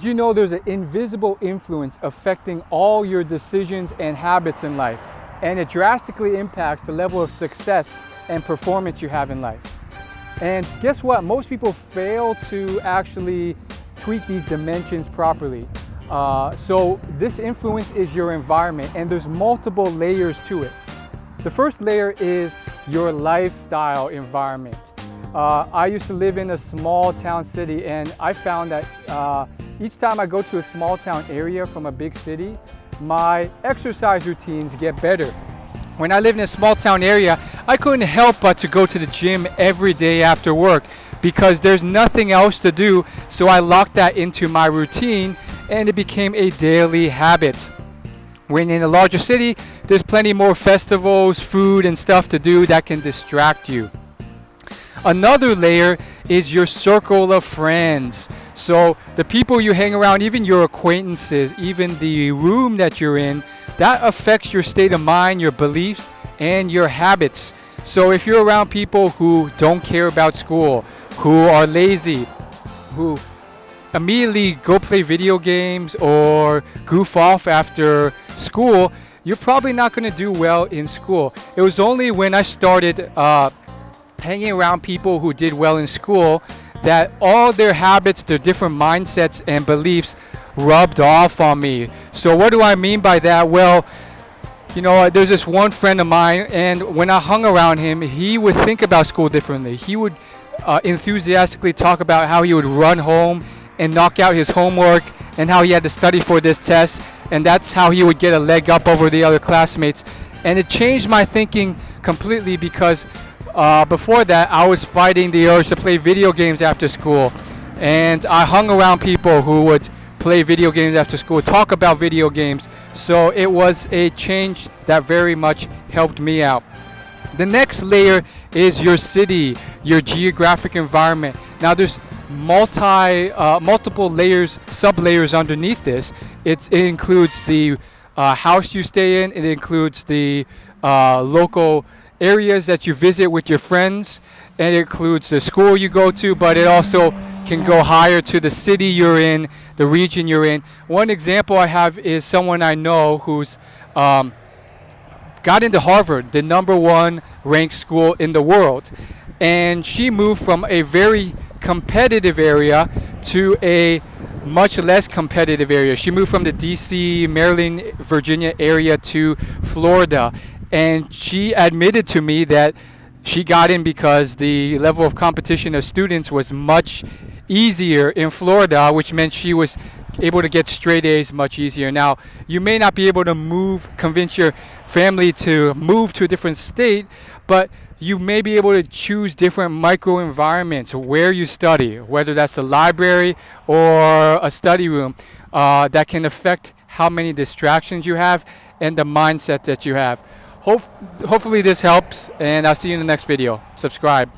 Did you know there's an invisible influence affecting all your decisions and habits in life? And it drastically impacts the level of success and performance you have in life. And guess what? Most people fail to actually tweak these dimensions properly. So this influence is your environment, and there's multiple layers to it. The first layer is your lifestyle environment. I used to live in a small town city, and I found that each time I go to a small town area from a big city, my exercise routines get better. When I lived in a small town area, I couldn't help but to go to the gym every day after work because there's nothing else to do, so I locked that into my routine and it became a daily habit. When in a larger city, there's plenty more festivals, food, and stuff to do that can distract you. Another layer is your circle of friends. So the people you hang around, even your acquaintances, even the room that you're in, that affects your state of mind, your beliefs, and your habits. So if you're around people who don't care about school, who are lazy, who immediately go play video games or goof off after school, you're probably not going to do well in school. It was only when I started hanging around people who did well in school that all their habits, their different mindsets and beliefs rubbed off on me. So what do I mean by that? Well, you know, there's this one friend of mine, and when I hung around him, he would think about school differently. He would enthusiastically talk about how he would run home and knock out his homework and how he had to study for this test, and that's how he would get a leg up over the other classmates. And it changed my thinking completely because before that, I was fighting the urge to play video games after school, and I hung around people who would play video games after school, talk about video games. So it was a change that very much helped me out. The next layer is your city, your geographic environment. Now there's multiple layers, sub-layers underneath this. It includes the house you stay in. It includes the local areas that you visit with your friends, and it includes the school you go to, but it also can go higher to the city you're in, the region you're in. One example I have is someone I know who's got into Harvard, the #1 ranked school in the world, and she moved from a very competitive area to a much less competitive area. She moved from the DC, Maryland, Virginia area to Florida. And she admitted to me that she got in because the level of competition of students was much easier in Florida, which meant she was able to get straight A's much easier. Now, you may not be able to convince your family to move to a different state, but you may be able to choose different micro environments where you study, whether that's a library or a study room, that can affect how many distractions you have and the mindset that you have. Hopefully this helps, and I'll see you in the next video. Subscribe.